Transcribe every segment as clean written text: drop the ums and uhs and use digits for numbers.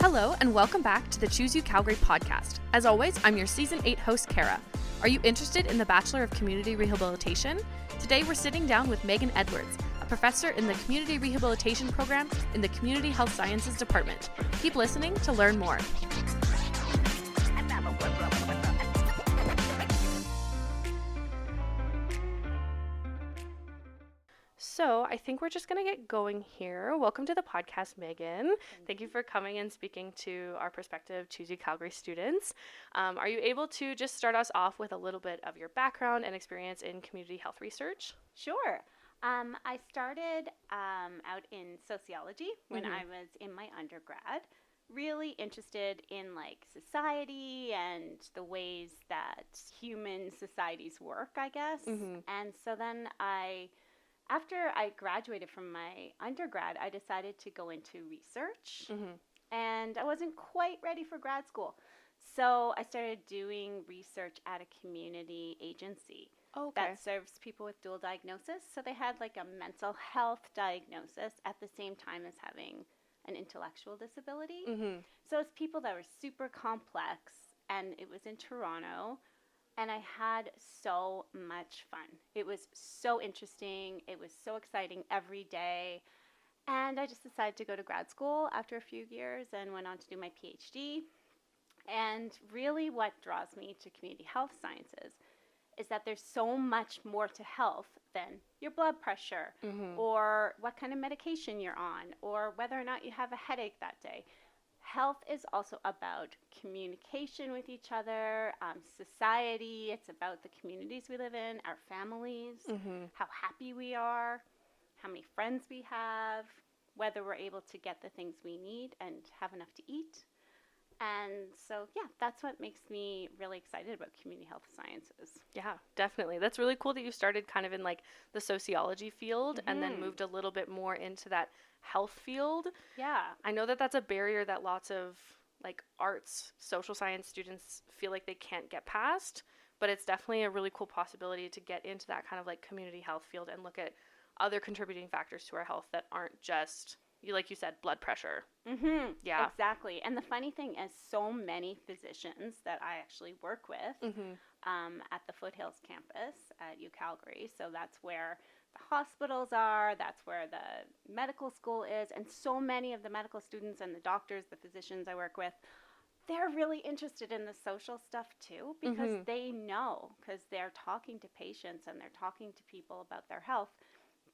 Hello, and welcome back to the Choose UCalgary Podcast. As always, I'm your Season 8 host, Karah. Are you interested in the Bachelor of Community Rehabilitation? Today, we're sitting down with Meaghan Edwards, a professor in the Community Rehabilitation Program in the Community Health Sciences Department. Keep listening to learn more. So I think we're just going to get going here. Welcome to the podcast, Meaghan. Thank you for coming and speaking to our prospective Choose UCalgary students. Are you able to just start us off with a little bit of your background and experience in community health research? Sure. I started out in sociology when I was in my undergrad, really interested in society and the ways that human societies work, I guess. And so then after I graduated from my undergrad, I decided to go into research, and I wasn't quite ready for grad school. So I started doing research at a community agency that serves people with dual diagnosis. So they had a mental health diagnosis at the same time as having an intellectual disability. So it's people that were super complex, and it was in Toronto. And I had so much fun. It was so interesting. It was so exciting every day. And I just decided to go to grad school after a few years and went on to do my PhD. And really what draws me to community health sciences is that there's so much more to health than your blood pressure or what kind of medication you're on or whether or not you have a headache that day. Health is also about communication with each other, society. It's about the communities we live in, our families, how happy we are, how many friends we have, whether we're able to get the things we need and have enough to eat. And so, yeah, that's what makes me really excited about community health sciences. Yeah, definitely. That's really cool that you started kind of in the sociology field and then moved a little bit more into that health field. Yeah. I know that that's a barrier that lots of arts, social science students feel like they can't get past, but it's definitely a really cool possibility to get into that kind of community health field and look at other contributing factors to our health that aren't just, like you said, blood pressure. Yeah. Exactly. And the funny thing is so many physicians that I actually work with at the Foothills campus at UCalgary, so that's where the hospitals are, that's where the medical school is, and so many of the medical students and the doctors, the physicians I work with, they're really interested in the social stuff too, because they know, because they're talking to patients and they're talking to people about their health,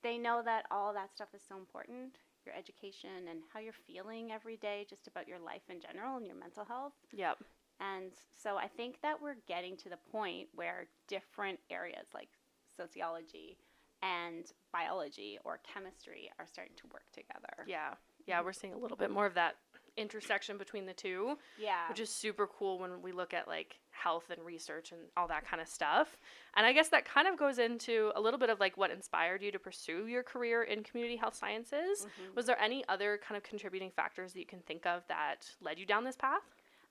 they know that all that stuff is so important, your education and how you're feeling every day, just about your life in general and your mental health. Yep. And so I think that we're getting to the point where different areas like sociology and biology or chemistry are starting to work together. Yeah. Yeah, we're seeing a little bit more of that intersection between the two. Yeah. Which is super cool when we look at health and research and all that kind of stuff. And I guess that kind of goes into a little bit of what inspired you to pursue your career in community health sciences. Was there any other kind of contributing factors that you can think of that led you down this path?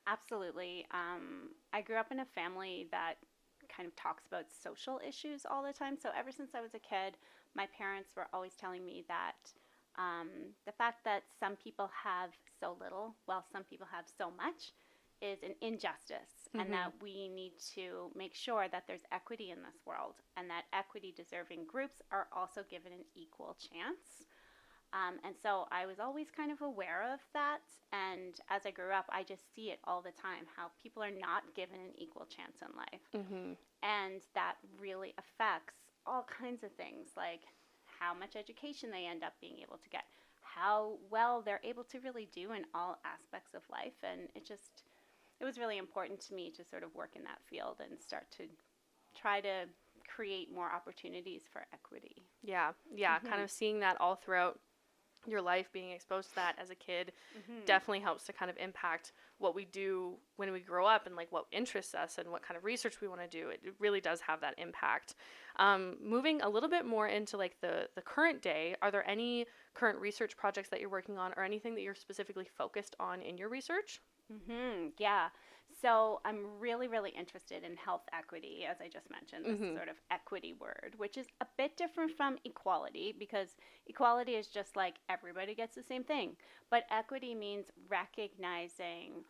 Absolutely. I grew up in a family that kind of talks about social issues all the time. So ever since I was a kid, my parents were always telling me that the fact that some people have so little while some people have so much is an injustice, and that we need to make sure that there's equity in this world and that equity-deserving groups are also given an equal chance. And so I was always kind of aware of that, and as I grew up, I just see it all the time, how people are not given an equal chance in life. And that really affects all kinds of things, like how much education they end up being able to get, how well they're able to really do in all aspects of life. And it was really important to me to sort of work in that field and start to try to create more opportunities for equity. Yeah, kind of seeing that all throughout your life, being exposed to that as a kid definitely helps to kind of impact what we do when we grow up and what interests us and what kind of research we want to do. It really does have that impact. Moving a little bit more into the current day, are there any current research projects that you're working on or anything that you're specifically focused on in your research? Yeah. So I'm really, really interested in health equity, as I just mentioned, this sort of equity word, which is a bit different from equality, because equality is just like everybody gets the same thing. But equity means recognizing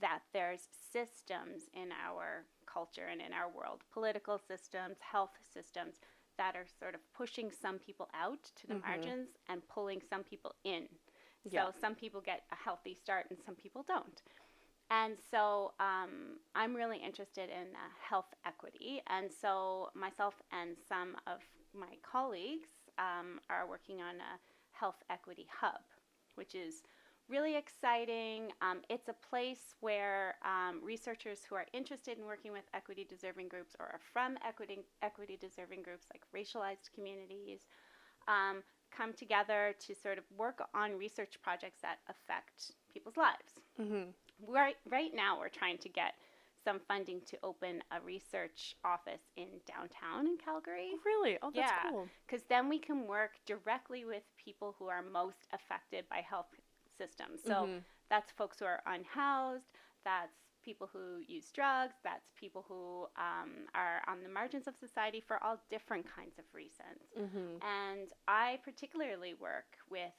that there's systems in our culture and in our world, political systems, health systems, that are sort of pushing some people out to the margins and pulling some people in. So some people get a healthy start and some people don't. And so I'm really interested in health equity. And so myself and some of my colleagues are working on a health equity hub, which is really exciting. It's a place where researchers who are interested in working with equity-deserving groups or are from equity-deserving groups like racialized communities come together to sort of work on research projects that affect people's lives. Right now, we're trying to get some funding to open a research office in downtown in Calgary. Oh, really? Oh, that's cool. Because then we can work directly with people who are most affected by health systems. So that's folks who are unhoused, that's people who use drugs, that's people who are on the margins of society for all different kinds of reasons. And I particularly work with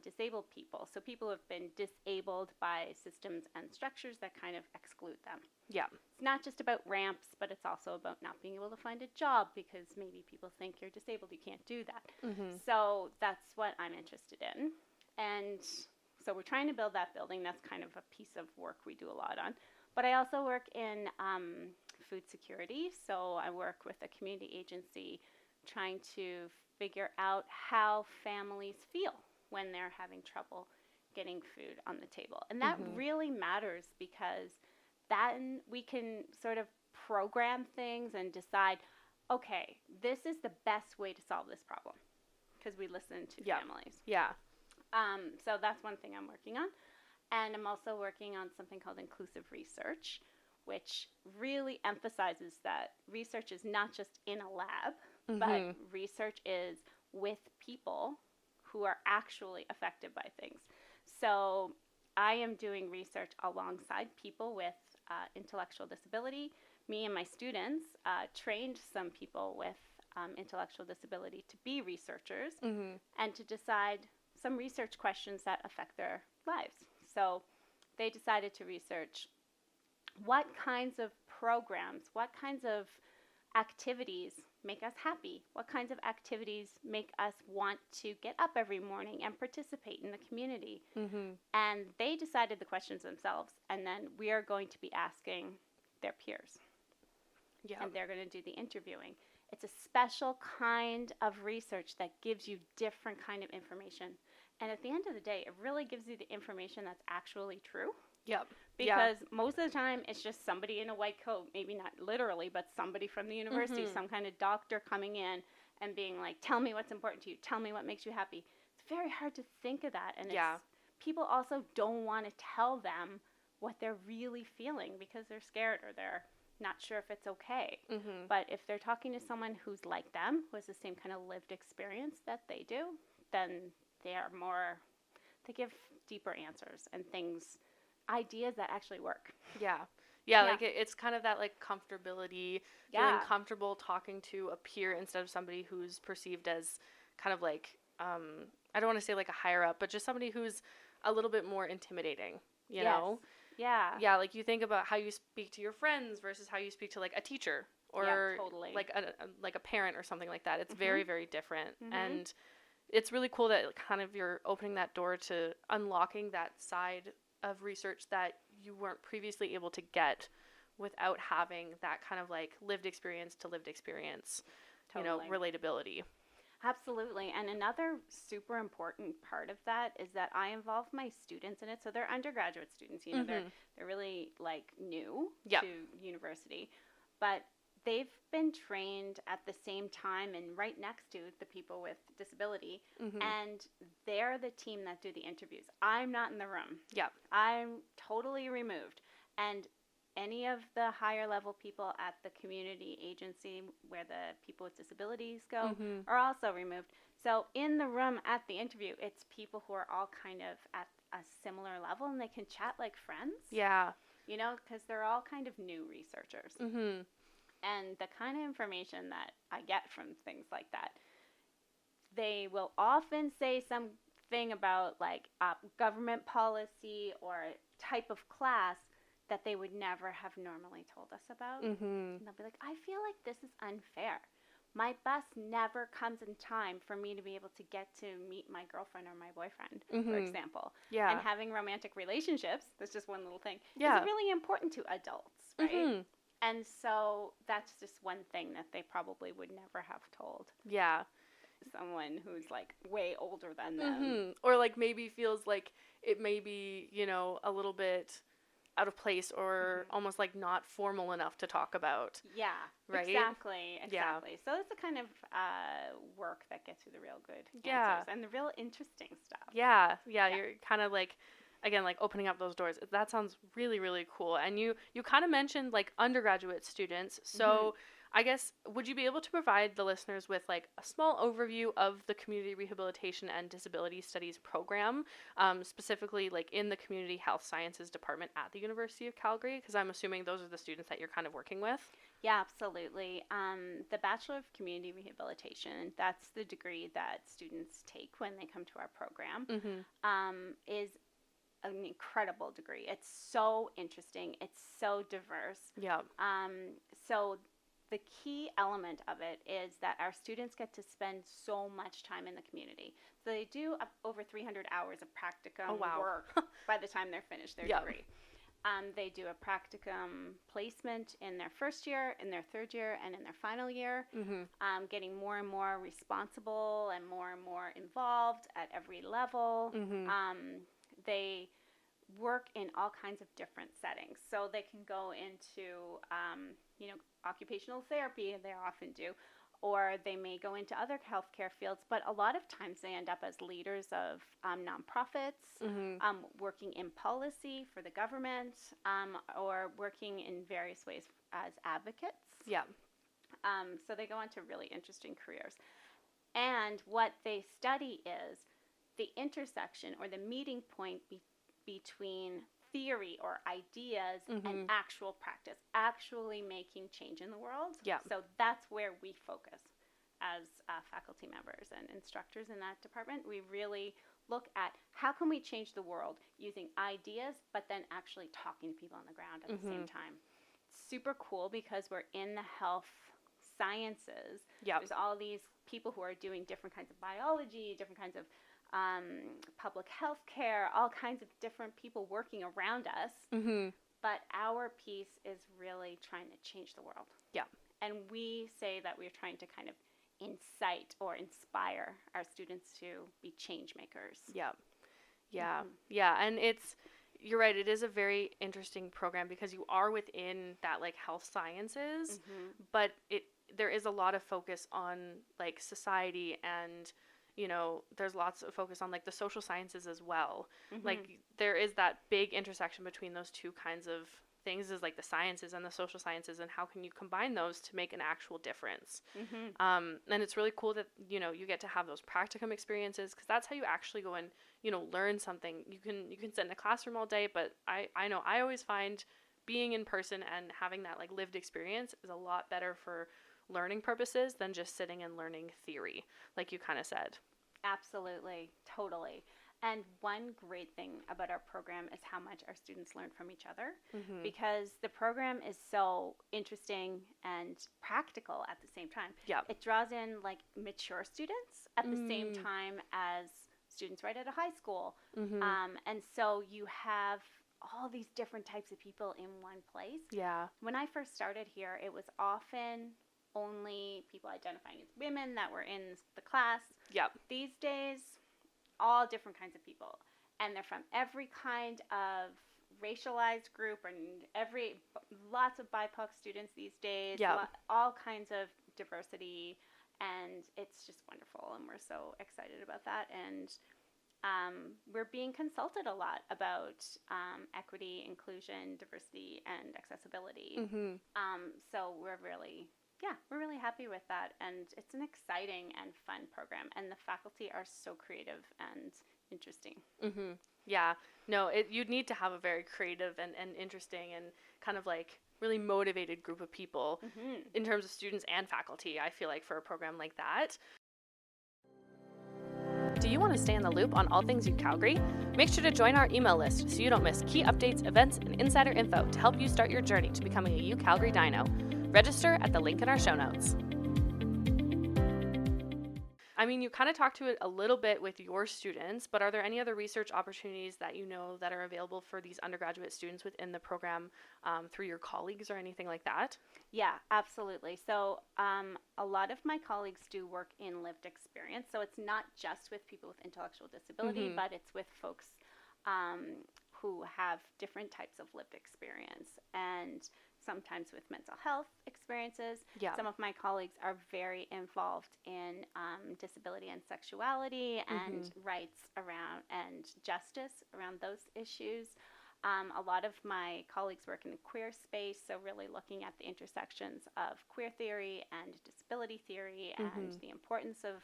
disabled people, so people who have been disabled by systems and structures that kind of exclude them. Yeah. It's not just about ramps, but it's also about not being able to find a job because maybe people think you're disabled, you can't do that. So that's what I'm interested in. And so we're trying to build that building. That's kind of a piece of work we do a lot on. But I also work in food security. So I work with a community agency trying to figure out how families feel when they're having trouble getting food on the table. And that really matters, because then we can sort of program things and decide, okay, this is the best way to solve this problem, because we listen to families. Yeah. So that's one thing I'm working on. And I'm also working on something called inclusive research, which really emphasizes that research is not just in a lab, but research is with people who are actually affected by things. So I am doing research alongside people with intellectual disability. Me and my students trained some people with intellectual disability to be researchers and to decide some research questions that affect their lives. So they decided to research what kinds of programs, what kinds of activities make us happy, what kinds of activities make us want to get up every morning and participate in the community. And they decided the questions themselves, and then we are going to be asking their peers. And they're going to do the interviewing. It's a special kind of research that gives you different kind of information. And at the end of the day, it really gives you the information that's actually true. Because most of the time, it's just somebody in a white coat, maybe not literally, but somebody from the university, some kind of doctor coming in and being like, tell me what's important to you. Tell me what makes you happy. It's very hard to think of that. And people also don't want to tell them what they're really feeling because they're scared or they're not sure if it's okay. But if they're talking to someone who's like them, who has the same kind of lived experience that they do, then they give deeper answers and ideas that actually work. Like it's kind of that like comfortability, feeling comfortable talking to a peer instead of somebody who's perceived as kind of like, I don't want to say like a higher up, but just somebody who's a little bit more intimidating, you know? Yeah, like you think about how you speak to your friends versus how you speak to like a teacher or like a parent or something like that. It's very, very different. And it's really cool that kind of you're opening that door to unlocking that side of research that you weren't previously able to get without having that kind of like lived experience to lived experience, you know, relatability. Absolutely. And another super important part of that is that I involve my students in it. So they're undergraduate students, you know, they're really like new to university, but they've been trained at the same time and right next to the people with disability, and they're the team that do the interviews. I'm not in the room. I'm totally removed. And any of the higher level people at the community agency where the people with disabilities go are also removed. So in the room at the interview, it's people who are all kind of at a similar level and they can chat like friends. you know, because they're all kind of new researchers. Mm-hmm. And the kind of information that I get from things like that, they will often say something about like government policy or type of class that they would never have normally told us about. Mm-hmm. And they'll be like, I feel like this is unfair. My bus never comes in time for me to be able to get to meet my girlfriend or my boyfriend, for example. Yeah. And having romantic relationships, that's just one little thing, Yeah. is really important to adults, right? Mm-hmm. And so that's just one thing that they probably would never have told Yeah. someone who's like way older than them. Mm-hmm. Or like maybe feels like it may be, you know, a little bit out of place or almost like not formal enough to talk about. Yeah, right? Exactly. Yeah. So it's the kind of work that gets you the real good Yeah. answers and the real interesting stuff. Yeah. You're kind of like, again, like opening up those doors. That sounds really, really cool. And you kind of mentioned like undergraduate students. So I guess, would you be able to provide the listeners with like a small overview of the Community Rehabilitation and Disability Studies program, specifically like in the Community Health Sciences Department at the University of Calgary? Because I'm assuming those are the students that you're kind of working with. Yeah, absolutely. The Bachelor of Community Rehabilitation, that's the degree that students take when they come to our program, is an incredible degree. It's so interesting. It's so diverse. Yeah. So the key element of it is that our students get to spend so much time in the community. So they do over 300 hours of practicum work by the time they're finished their degree. They do a practicum placement in their first year, in their third year, and in their final year, getting more and more responsible and more involved at every level. They work in all kinds of different settings. So they can go into, occupational therapy, they often do, or they may go into other healthcare fields, but a lot of times they end up as leaders of nonprofits, working in policy for the government, or working in various ways as advocates. Yeah. So they go on to really interesting careers. And what they study is the intersection or the meeting point between theory or ideas and actual practice, actually making change in the world. Yeah. So that's where we focus as faculty members and instructors in that department. We really look at how can we change the world using ideas, but then actually talking to people on the ground at the same time. It's super cool because we're in the health sciences. Yep. There's all these people who are doing different kinds of biology, different kinds of public health care, all kinds of different people working around us. But our piece is really trying to change the world. Yeah. And we say that we're trying to kind of incite or inspire our students to be change makers. Yeah. Yeah. Yeah. And you're right, it is a very interesting program because you are within that like health sciences, but there is a lot of focus on like society and there's lots of focus on like the social sciences as well. Like there is that big intersection between those two kinds of things, is like the sciences and the social sciences, and how can you combine those to make an actual difference. And it's really cool that you get to have those practicum experiences, because that's how you actually go and learn something. You can sit in a classroom all day, but I know I always find being in person and having that like lived experience is a lot better for learning purposes than just sitting and learning theory, like you kind of said. Absolutely, totally. And one great thing about our program is how much our students learn from each other, because the program is so interesting and practical at the same time. Yeah. It draws in like mature students at the same time as students right out of high school. And so you have all these different types of people in one place. Yeah. When I first started here, it was often only people identifying as women that were in the class. Yep. These days, all different kinds of people. And they're from every kind of racialized group, and lots of BIPOC students these days. Yep. All kinds of diversity. And it's just wonderful. And we're so excited about that. And we're being consulted a lot about equity, inclusion, diversity, and accessibility. So we're really yeah, we're really happy with that. And it's an exciting and fun program. And the faculty are so creative and interesting. Mm-hmm. Yeah. No, you'd need to have a very creative and interesting and kind of like really motivated group of people in terms of students and faculty, I feel like, for a program like that. Do you want to stay in the loop on all things UCalgary? Make sure to join our email list so you don't miss key updates, events, and insider info to help you start your journey to becoming a UCalgary Dino. Register at the link in our show notes. I mean, you kind of talked to it a little bit with your students, but are there any other research opportunities that you know that are available for these undergraduate students within the program through your colleagues or anything like that? Yeah, absolutely. So a lot of my colleagues do work in lived experience. So it's not just with people with intellectual disability, but it's with folks who have different types of lived experience, and sometimes with mental health experiences. Yeah. Some of my colleagues are very involved in disability and sexuality and rights around and justice around those issues. A lot of my colleagues work in the queer space, so really looking at the intersections of queer theory and disability theory and the importance of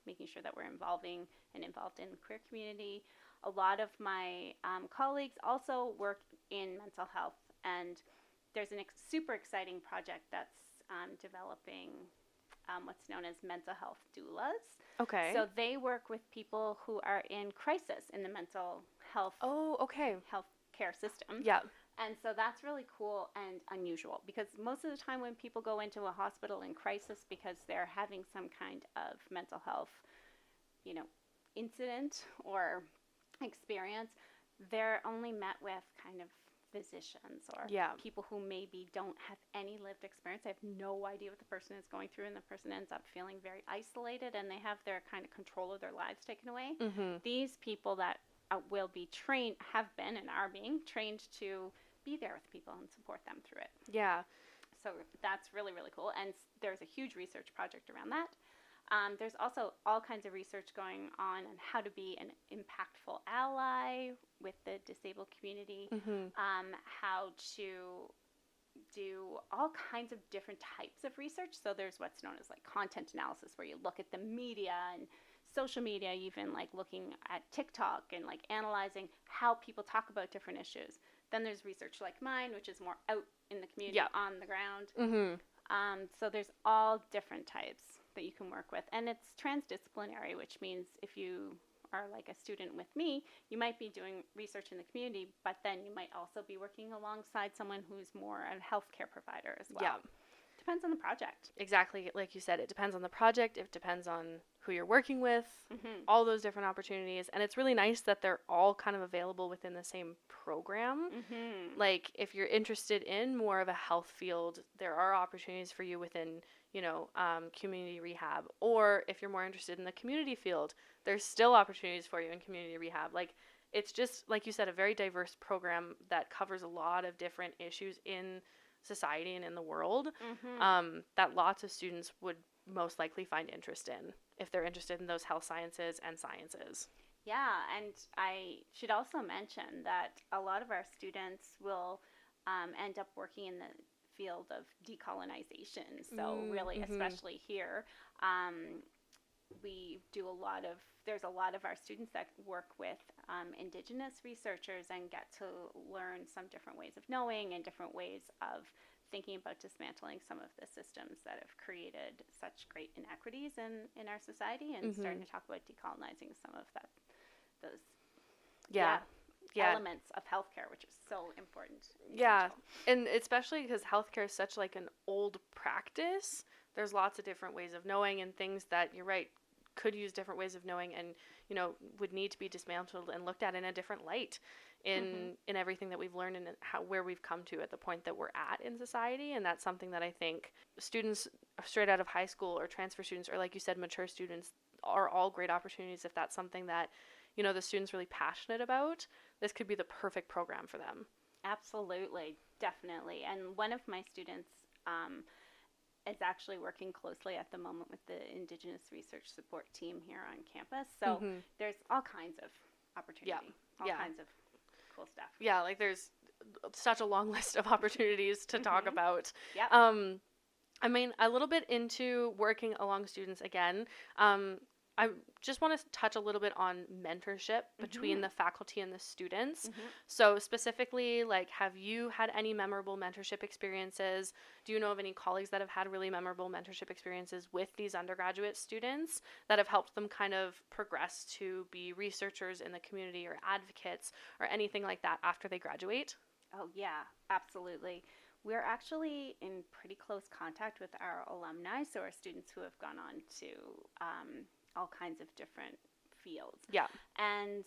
making sure that we're involved in the queer community. A lot of my colleagues also work in mental health, and there's a super exciting project that's developing what's known as mental health doulas. Okay. So they work with people who are in crisis in the mental health healthcare system. Yeah. And so that's really cool and unusual, because most of the time when people go into a hospital in crisis because they're having some kind of mental health, incident or experience, they're only met with kind of physicians or people who maybe don't have any lived experience. They have no idea what the person is going through, and the person ends up feeling very isolated, and they have their kind of control of their lives taken away. These people that will be trained, have been and are being trained to be there with people and support them through it. Yeah. So that's really, really cool. And there's a huge research project around that. There's also all kinds of research going on how to be an impactful ally with the disabled community, how to do all kinds of different types of research. So there's what's known as like content analysis, where you look at the media and social media, even like looking at TikTok and like analyzing how people talk about different issues. Then there's research like mine, which is more out in the community, on the ground. So there's all different types that you can work with, and it's transdisciplinary, which means if you are like a student with me, you might be doing research in the community, but then you might also be working alongside someone who's more a healthcare provider as well. Yeah. Depends on the project. Exactly. Like you said, it depends on the project. It depends on who you're working with, all those different opportunities. And it's really nice that they're all kind of available within the same program. Like if you're interested in more of a health field, there are opportunities for you within, community rehab. Or if you're more interested in the community field, there's still opportunities for you in community rehab. Like it's just, like you said, a very diverse program that covers a lot of different issues in society and in the world that lots of students would most likely find interest in if they're interested in those health sciences and sciences. Yeah, and I should also mention that a lot of our students will end up working in the field of decolonization. So really, especially here, we do there's a lot of our students that work with Indigenous researchers and get to learn some different ways of knowing and different ways of thinking about dismantling some of the systems that have created such great inequities in our society, and starting to talk about decolonizing some of those elements of healthcare, which is so important. Yeah, and especially because healthcare is such like an old practice. There's lots of different ways of knowing and things that, you're right, could use different ways of knowing and, would need to be dismantled and looked at in a different light in everything that we've learned and where we've come to at the point that we're at in society. And that's something that I think students straight out of high school or transfer students, or like you said, mature students, are all great opportunities. If that's something that, the student's really passionate about, this could be the perfect program for them. Absolutely. Definitely. And one of my students is actually working closely at the moment with the Indigenous Research Support Team here on campus. So there's all kinds of opportunity, all kinds of cool stuff. Yeah, like there's such a long list of opportunities to talk about. Yeah. I mean, a little bit into working along students again. I just want to touch a little bit on mentorship between the faculty and the students. So specifically, like, have you had any memorable mentorship experiences? Do you know of any colleagues that have had really memorable mentorship experiences with these undergraduate students that have helped them kind of progress to be researchers in the community or advocates or anything like that after they graduate? Oh, yeah, absolutely. We're actually in pretty close contact with our alumni, so our students who have gone on to all kinds of different fields. Yeah. And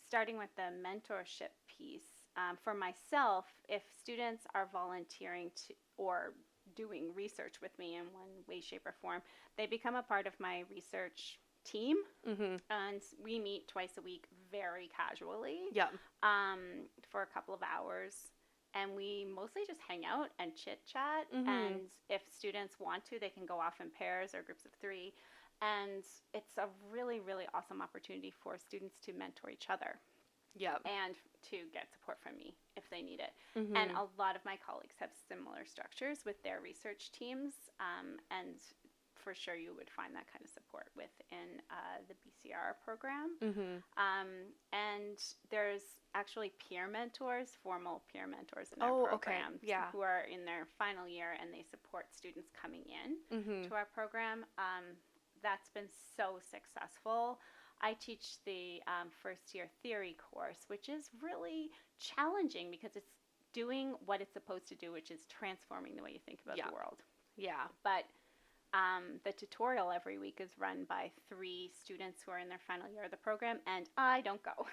starting with the mentorship piece, for myself, if students are volunteering to or doing research with me in one way, shape, or form, they become a part of my research team, and we meet twice a week very casually for a couple of hours. And we mostly just hang out and chit-chat. And if students want to, they can go off in pairs or groups of 3. And it's a really, really awesome opportunity for students to mentor each other. And to get support from me if they need it. And a lot of my colleagues have similar structures with their research teams. And for sure you would find that kind of support within the BCR program. And there's actually peer mentors, formal peer mentors in our program who are in their final year, and they support students coming in to our program. That's been so successful. I teach the first year theory course, which is really challenging because it's doing what it's supposed to do, which is transforming the way you think about the world. But the tutorial every week is run by 3 students who are in their final year of the program, and I don't go.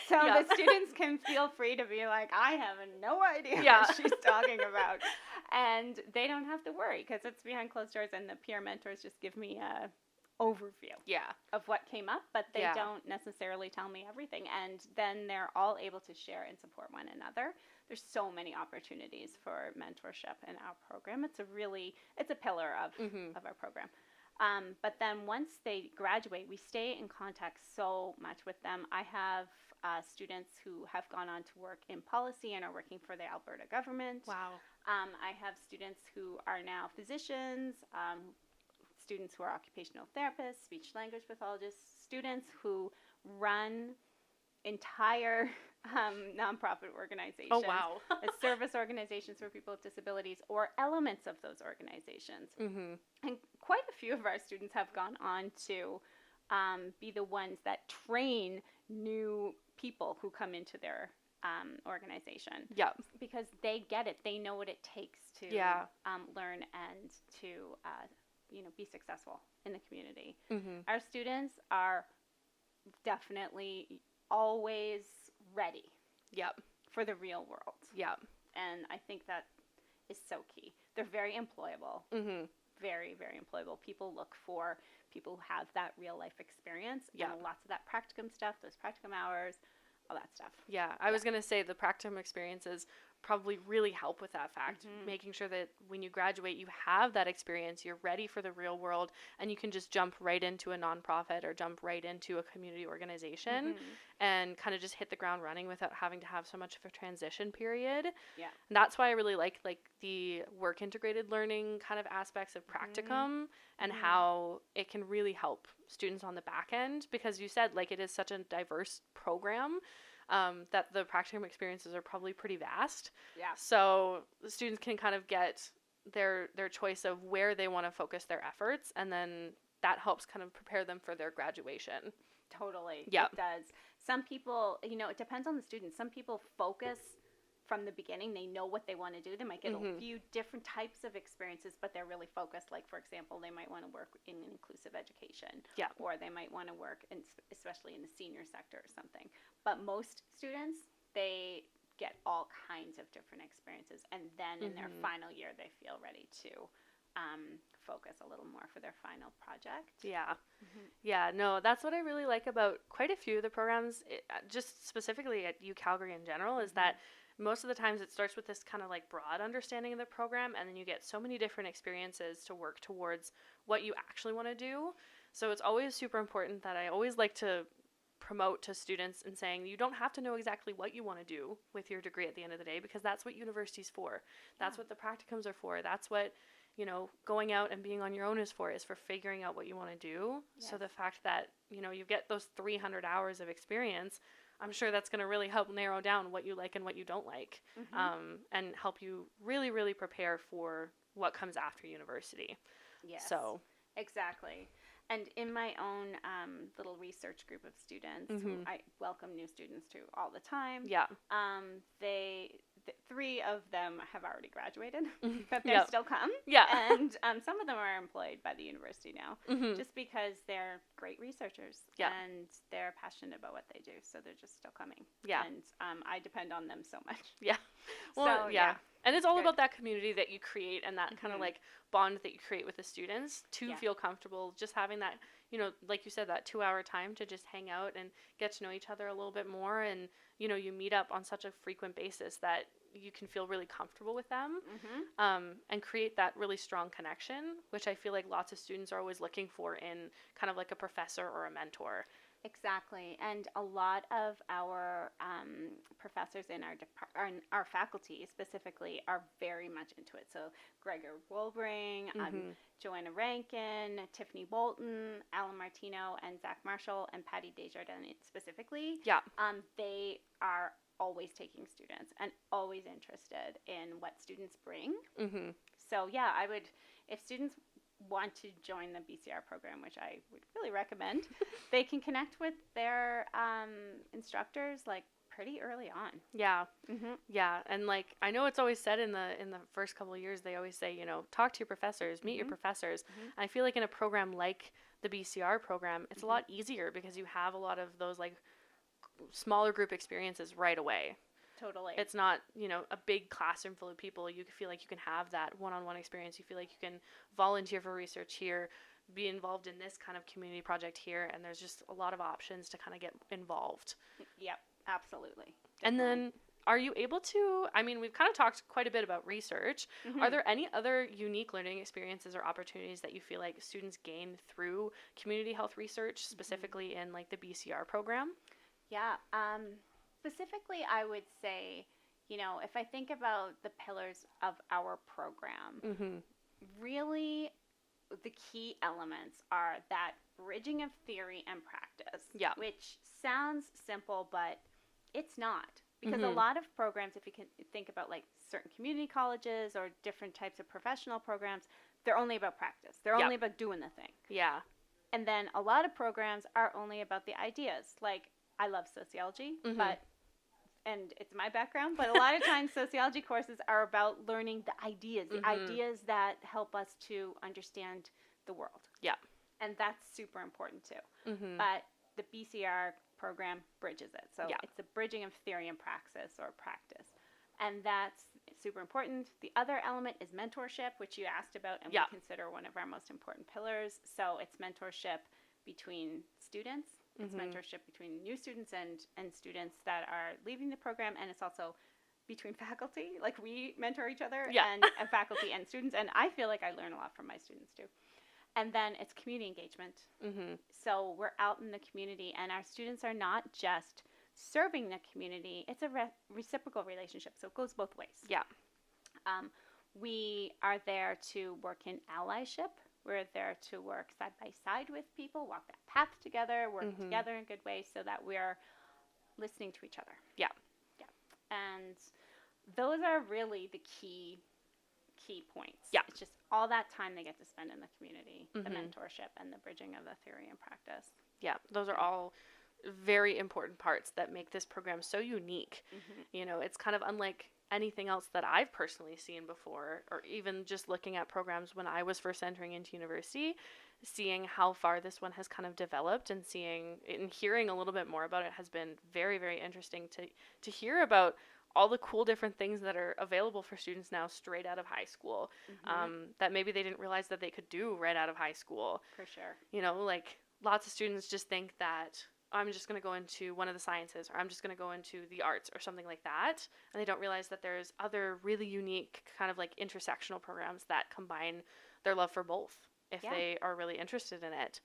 So the students can feel free to be like, I have no idea what she's talking about. And they don't have to worry because it's behind closed doors, and the peer mentors just give me a overview of what came up, but they don't necessarily tell me everything. And then they're all able to share and support one another. There's so many opportunities for mentorship in our program. It's a pillar of our program. But then once they graduate, we stay in contact so much with them. I have students who have gone on to work in policy and are working for the Alberta government. Wow. I have students who are now physicians, students who are occupational therapists, speech language pathologists, students who run entire nonprofit organizations, service organizations for people with disabilities, or elements of those organizations. And quite a few of our students have gone on to be the ones that train new people who come into their organization. Because they get it. They know what it takes to learn and to be successful in the community. Our students are definitely always ready for the real world. And I think that is so key. They're very employable. Very, very employable. People look for people who have that real life experience and lots of that practicum stuff, those practicum hours, all that stuff. I was going to say the practicum experiences probably really help with that fact, making sure that when you graduate, you have that experience, you're ready for the real world, and you can just jump right into a nonprofit or jump right into a community organization and kind of just hit the ground running without having to have so much of a transition period. And that's why I really like the work integrated learning kind of aspects of practicum and how it can really help students on the back end, because you said it is such a diverse program. That the practicum experiences are probably pretty vast. So the students can kind of get their choice of where they want to focus their efforts, and then that helps kind of prepare them for their graduation. Totally. It does. Some people, it depends on the student. Some people focus from the beginning. They know what they want to do. They might get a few different types of experiences, but they're really focused. Like, for example, they might want to work in inclusive education. Or they might want to work, especially in the senior sector or something. But most students, they get all kinds of different experiences. And then in their final year, they feel ready to focus a little more for their final project. No, that's what I really like about quite a few of the programs, just specifically at UCalgary in general, is that most of the times it starts with this kind of broad understanding of the program, and then you get so many different experiences to work towards what you actually want to do. So it's always super important that I always like to promote to students and saying you don't have to know exactly what you want to do with your degree at the end of the day, because that's what university's for. That's what the practicums are for. That's what, you know, going out and being on your own is for figuring out what you want to do. Yes. So the fact that, you know, you get those 300 hours of experience, I'm sure that's going to really help narrow down what you like and what you don't like, and help you really, really prepare for what comes after university. Yes. So. Exactly. And in my own little research group of students, who I welcome new students to all the time. Yeah. Three of them have already graduated, but they still come. Yeah. And some of them are employed by the university now, just because they're great researchers and they're passionate about what they do. So they're just still coming. Yeah. And I depend on them so much. Yeah. Well, yeah. And it's all about that community that you create and that kind of like bond that you create with the students to feel comfortable. Just having that, you know, like you said, that 2-hour time to just hang out and get to know each other a little bit more. And, you know, you meet up on such a frequent basis that you can feel really comfortable with them, and create that really strong connection, which I feel like lots of students are always looking for in kind of like a professor or a mentor. Exactly. And a lot of our professors in our faculty specifically are very much into it. So Gregor Wolbring, Joanna Rankin, Tiffany Bolton, Alan Martino, and Zach Marshall, and Patty Desjardins specifically. Yeah. They are always taking students and always interested in what students bring. So yeah, I would, if students want to join the BCR program, which I would really recommend, they can connect with their instructors like pretty early on. Yeah. Yeah. And like, I know it's always said in the first couple of years, they always say, you know, talk to your professors, meet your professors. And I feel like in a program like the BCR program, it's a lot easier because you have a lot of those like smaller group experiences right away. Totally. It's not, you know, a big classroom full of people. You feel like you can have that one-on-one experience. You feel like you can volunteer for research here, be involved in this kind of community project here, and there's just a lot of options to kind of get involved. Yep, absolutely. Definitely. And then are you able to, I mean, we've kind of talked quite a bit about research. Are there any other unique learning experiences or opportunities that you feel like students gain through community health research, specifically in like the BCR program? Yeah. Specifically, I would say, you know, if I think about the pillars of our program, really the key elements are that bridging of theory and practice, which sounds simple, but it's not. Because a lot of programs, if you can think about like certain community colleges or different types of professional programs, they're only about practice. They're only about doing the thing. Yeah. And then a lot of programs are only about the ideas. Like, I love sociology, and it's my background, but a lot of times sociology courses are about learning the ideas that help us to understand the world. Yeah. And that's super important too. But the BCR program bridges it. So it's a bridging of theory and praxis or practice. And that's super important. The other element is mentorship, which you asked about, and we consider one of our most important pillars. So it's mentorship between students. It's mentorship between new students and students that are leaving the program, and it's also between faculty. Like, we mentor each other, and faculty and students, and I feel like I learn a lot from my students too. And then it's community engagement. So we're out in the community, and our students are not just serving the community. It's a reciprocal relationship, so it goes both ways. Yeah. We are there to work in allyship. We're there to work side by side with people, walk that path together, work together in good ways so that we're listening to each other. Yeah. Yeah. And those are really the key points. Yeah. It's just all that time they get to spend in the community, the mentorship and the bridging of the theory and practice. Yeah. Those are all very important parts that make this program so unique. You know, it's kind of unlike anything else that I've personally seen before, or even just looking at programs when I was first entering into university, seeing how far this one has kind of developed and seeing and hearing a little bit more about it has been very, very interesting to hear about all the cool different things that are available for students now straight out of high school, that maybe they didn't realize that they could do right out of high school. For sure. You know, like lots of students just think that I'm just going to go into one of the sciences, or I'm just going to go into the arts or something like that. And they don't realize that there's other really unique kind of like intersectional programs that combine their love for both if they are really interested in it.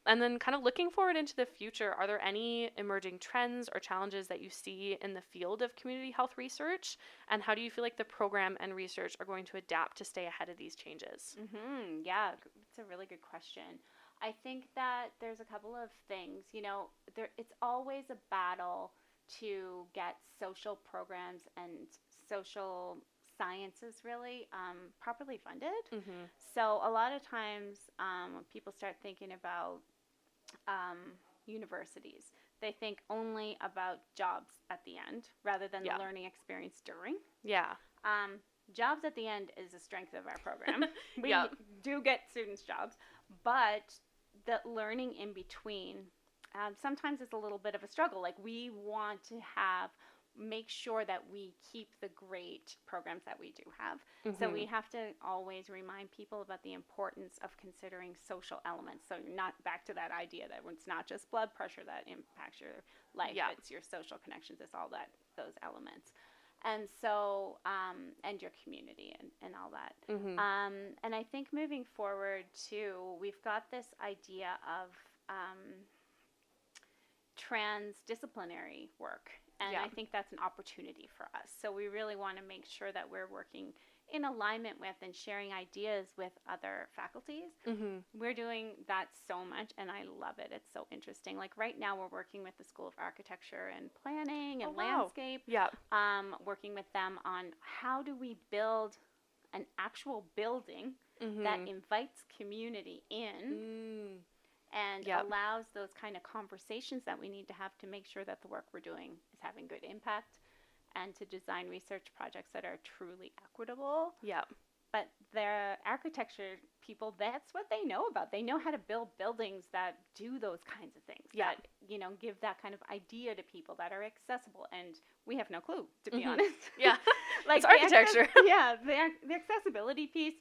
And then kind of looking forward into the future, are there any emerging trends or challenges that you see in the field of community health research? And how do you feel like the program and research are going to adapt to stay ahead of these changes? Yeah, it's a really good question. I think that there's a couple of things. It's always a battle to get social programs and social sciences really properly funded. So a lot of times when people start thinking about universities, they think only about jobs at the end rather than the learning experience during. Jobs at the end is a strength of our program. We do get students jobs, but the learning in between sometimes is a little bit of a struggle. Like, we want to make sure that we keep the great programs that we do have. So we have to always remind people about the importance of considering social elements. So you're not back to that idea that it's not just blood pressure that impacts your life. It's your social connections. It's all those elements. And so, and your community and all that. And I think moving forward too, we've got this idea of transdisciplinary work. And I think that's an opportunity for us. So we really want to make sure that we're working in alignment with and sharing ideas with other faculties. We're doing that so much, and I love it. It's so interesting. Like, right now we're working with the School of Architecture and Planning and Landscape. Working with them on how do we build an actual building that invites community in and allows those kind of conversations that we need to have to make sure that the work we're doing is having good impact, and to design research projects that are truly equitable. But the architecture people, that's what they know about. They know how to build buildings that do those kinds of things, that, give that kind of idea to people, that are accessible. And we have no clue, to be honest. Like, it's architecture. The accessibility piece,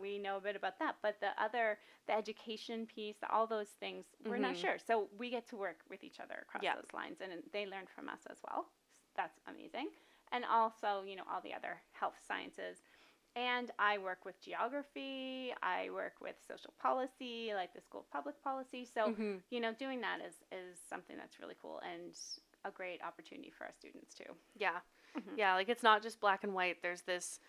we know a bit about that. But the education piece, all those things, we're not sure. So we get to work with each other across those lines, and they learn from us as well. That's amazing. And also, all the other health sciences. And I work with geography. I work with social policy, like the School of Public Policy. So, doing that is something that's really cool and a great opportunity for our students too. Like, it's not just black and white. There's this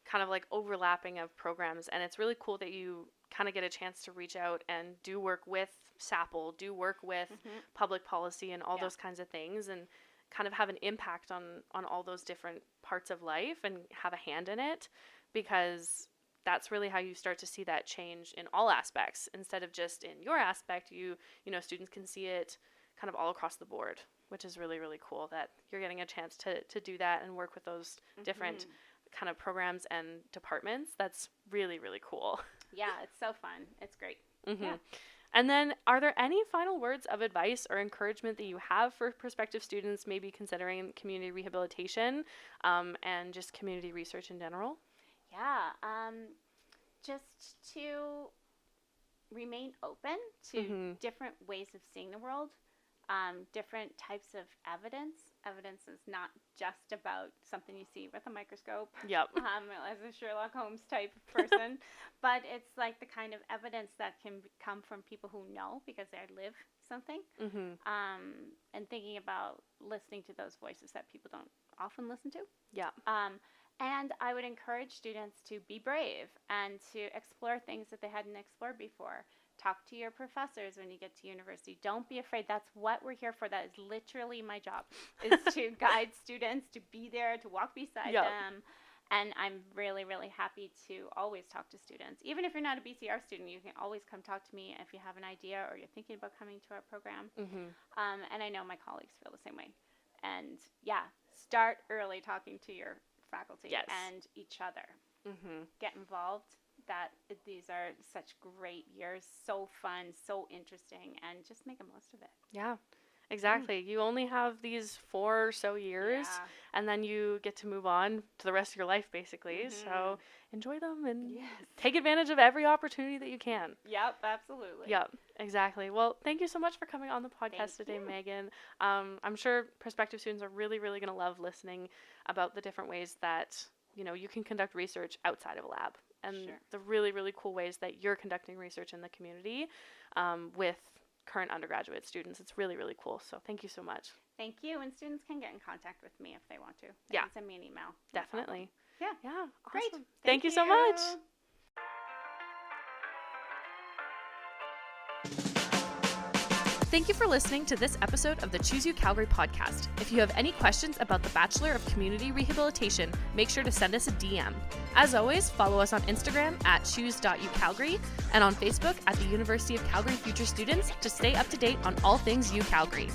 kind of like overlapping of programs, and it's really cool that you kind of get a chance to reach out and do work with SAPL, do work with public policy and all those kinds of things, and kind of have an impact on all those different parts of life and have a hand in it, because that's really how you start to see that change in all aspects instead of just in your aspect. Students can see it kind of all across the board, which is really, really cool that you're getting a chance to do that and work with those different kind of programs and departments. That's really, really cool. Yeah, it's so fun. It's great. And then, are there any final words of advice or encouragement that you have for prospective students maybe considering community rehabilitation and just community research in general? Just to remain open to different ways of seeing the world, different types of evidence. Evidence is not just about something you see with a microscope. As a Sherlock Holmes type person, but it's like the kind of evidence that can come from people who know because they live something, and thinking about listening to those voices that people don't often listen to. And I would encourage students to be brave and to explore things that they hadn't explored before. Talk to your professors when you get to university. Don't be afraid. That's what we're here for. That is literally my job, is to guide students, to be there, to walk beside them. And I'm really, really happy to always talk to students. Even if you're not a BCR student, you can always come talk to me if you have an idea or you're thinking about coming to our program. And I know my colleagues feel the same way. And start early talking to your faculty and each other. Get involved. These are such great years, so fun, so interesting, and just make the most of it. Exactly. You only have these 4 or so years, and then you get to move on to the rest of your life, basically. So enjoy them and take advantage of every opportunity that you can. Absolutely. Exactly. Well, thank you so much for coming on the podcast today, Meaghan. I'm sure prospective students are really, really going to love listening about the different ways that, you can conduct research outside of a lab. And the really, really cool ways that you're conducting research in the community with current undergraduate students. It's really, really cool. So thank you so much. Thank you. And students can get in contact with me if they want to. They Yeah. can send me an email. Definitely. Yeah. Yeah. Awesome. Great. Thank you so much. Thank you for listening to this episode of the Choose UCalgary podcast. If you have any questions about the Bachelor of Community Rehabilitation, make sure to send us a DM. As always, follow us on Instagram at choose.ucalgary and on Facebook at the University of Calgary Future Students to stay up to date on all things UCalgary.